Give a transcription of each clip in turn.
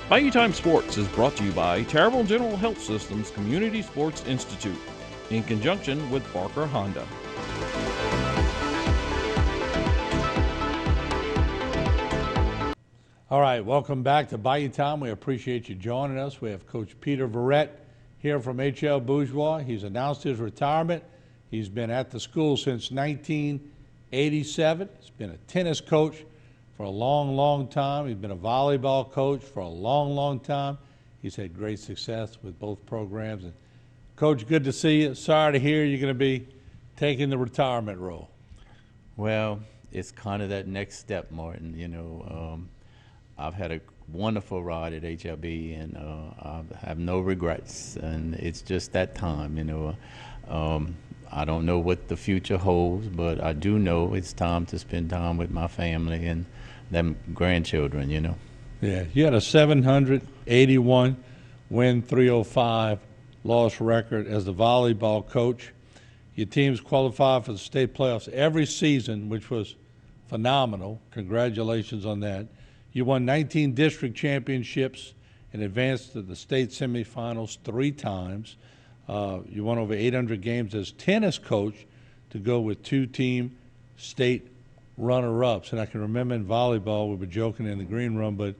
Bayou Time Sports is brought to you by Terrible General Health Systems Community Sports Institute in conjunction with Barker Honda. All right, welcome back to Bayou Time. We appreciate you joining us. We have Coach Peter Verret here from HL He's announced his retirement. He's been at the school since 1987. He's been a tennis coach for a long, long time. He's been a volleyball coach for a long, long time. He's had great success with both programs. And Coach, good to see you. Sorry to hear you're going to be taking the retirement role. Well, it's kind of that next step, Martin. I've had a wonderful ride at HLB, and I have no regrets. And it's just that time, I don't know what the future holds, but I do know it's time to spend time with my family and them grandchildren, Yeah, you had a 781 win, 305 loss record as the volleyball coach. Your teams qualified for the state playoffs every season, which was phenomenal. Congratulations on that. You won 19 district championships and advanced to the state semifinals 3 times. You won over 800 games as tennis coach to go with 2-team state runner-ups. And I can remember in volleyball, we were joking in the green room, but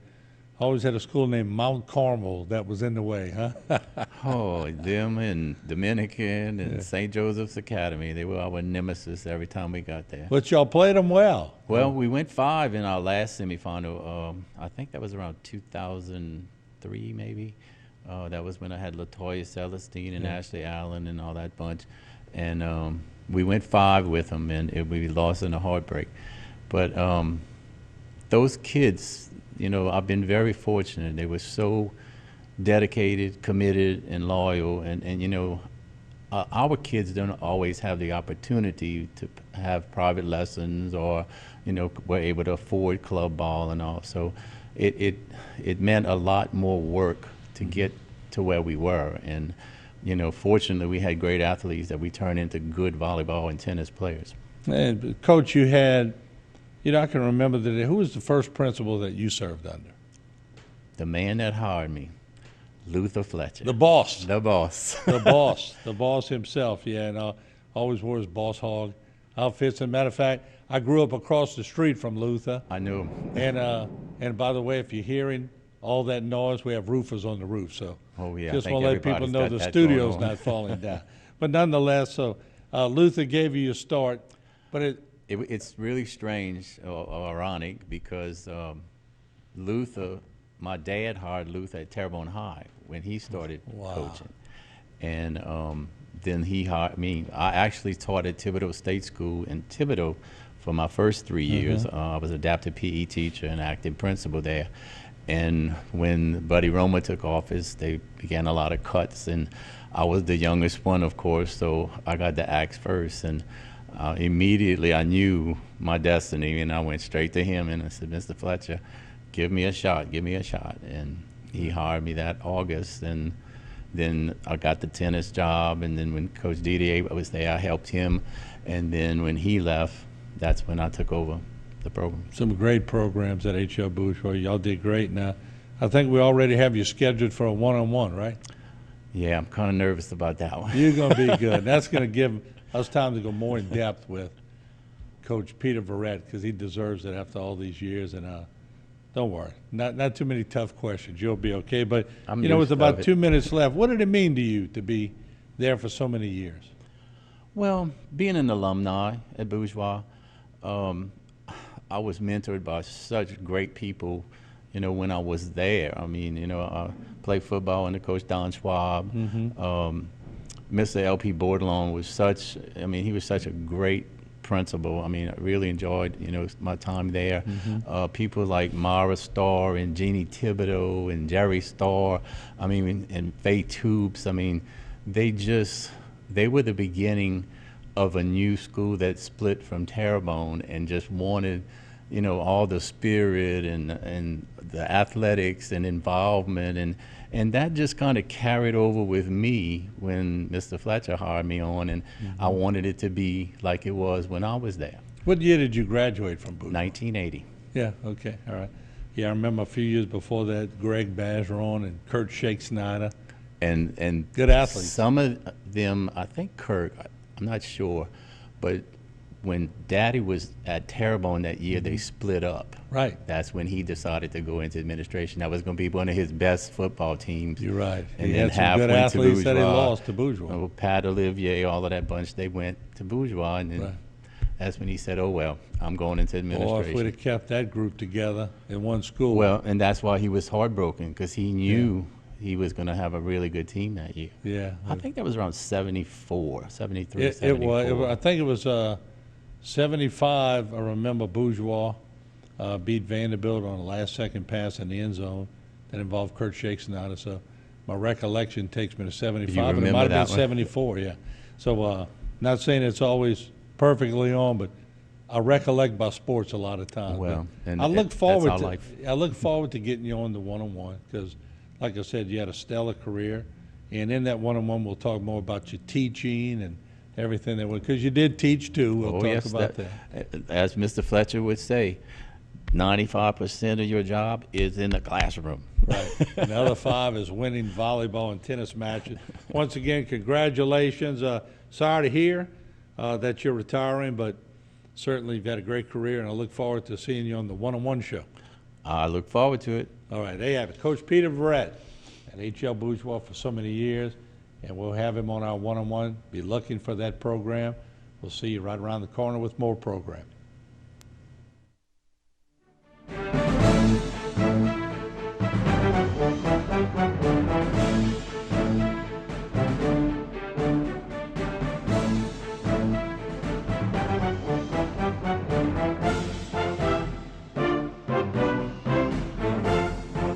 I always had a school named Mount Carmel that was in the way, huh? Oh, them and Dominican and St. Joseph's Academy. They were our nemesis every time we got there. But y'all played them well. Well, we went 5 in our last semifinal. I think that was around 2003, maybe. That was when I had LaToya Celestine and Ashley Allen and all that bunch. And we went 5 with them, and we lost in a heartbreak. But those kids, I've been very fortunate. They were so dedicated, committed, and loyal. And our kids don't always have the opportunity to have private lessons or, were able to afford club ball and all. So it meant a lot more work to get to where we were. And, fortunately, we had great athletes that we turned into good volleyball and tennis players. And, Coach, you had, I can remember the day. Who was the first principal that you served under? The man that hired me, Luther Fletcher. The boss. The boss. The boss. The boss himself, yeah. And always wore his boss hog outfits. And matter of fact, I grew up across the street from Luther. I knew him. And by the way, if you're hearing all that noise, we have roofers on the roof. So just want to let people know the studio's not falling down. But nonetheless, so Luther gave you your start. But it's really strange or ironic because Luther, my dad hired Luther at Terrebonne High when he started coaching. And then he hired me. I actually taught at Thibodaux State School in Thibodaux for my first 3 years. I was adapted PE teacher and active principal there. And when Buddy Roma took office, they began a lot of cuts. And I was the youngest one, of course, so I got the axe first. And immediately I knew my destiny, and I went straight to him and I said, Mr. Fletcher, give me a shot. And he hired me that August, and then I got the tennis job, and then when Coach Didier was there, I helped him, and then when he left, that's when I took over the program. Some great programs at HL Bourgeois. Y'all did great. Now, I think we already have you scheduled for a one-on-one, right? Yeah, I'm kind of nervous about that one. You're going to be good. That's going to give us time to go more in depth with Coach Peter Verret, because he deserves it after all these years. And don't worry, not too many tough questions. You'll be okay. But with about 2 minutes left, what did it mean to you to be there for so many years? Well, being an alumni at Bourgeois, I was mentored by such great people, when I was there. I mean, I played football under Coach Don Schwab. Mr. L.P. Bordelon was he was such a great principal. I mean, I really enjoyed, my time there. People like Mara Starr and Jeannie Thibodeau and Jerry Starr, and Faye Tubes. They were the beginning of a new school that split from Terrebonne and just wanted, all the spirit and the athletics and involvement, and that just kind of carried over with me when Mr. Fletcher hired me on, and I wanted it to be like it was when I was there. What year did you graduate from Bourgeois? 1980. Yeah, okay, all right. Yeah, I remember a few years before that, Greg Bazeron and Kurt Shake Snyder. And Good athletes. Some of them, I think Kirk, I'm not sure, but when Daddy was at Terrebonne that year, they split up. Right. That's when he decided to go into administration. That was going to be one of his best football teams. You're right. And he then had some half good went athletes to that he Bourgeois. lost to Bourgeois. Oh, Pat Olivier, all of that bunch, they went to Bourgeois, and then Right. that's when he said, "Oh well, I'm going into Boy, administration." if we'd have kept that group together in one school. Well, and that's why he was heartbroken, because he knew he was going to have a really good team that year. yeah. I think that was around 74, 73, It 74. was. I think it was 75. I remember Bourgeois beat Vanderbilt on a last-second pass in the end zone that involved Kurt Shake Snyder. So my recollection takes me to 75, but it remember might have been that one? 74. Yeah. So not saying it's always perfectly on, but I recollect by sports a lot of times. Well, But and I look that's forward our to. life. I look forward to getting you on the one-on-one because, like I said, you had a stellar career, and in that one-on-one, we'll talk more about your teaching and everything that because you did teach too. We'll talk yes, about that. As Mr. Fletcher would say, 95% of your job is in the classroom. Right. And the other 5 is winning volleyball and tennis matches. Once again, congratulations. Sorry to hear that you're retiring, but certainly you've had a great career, and I look forward to seeing you on the one-on-one show. I look forward to it. All right, there you have it. Coach Peter Verret at HL Bourgeois for so many years, and we'll have him on our one-on-one. Be looking for that program. We'll see you right around the corner with more programming.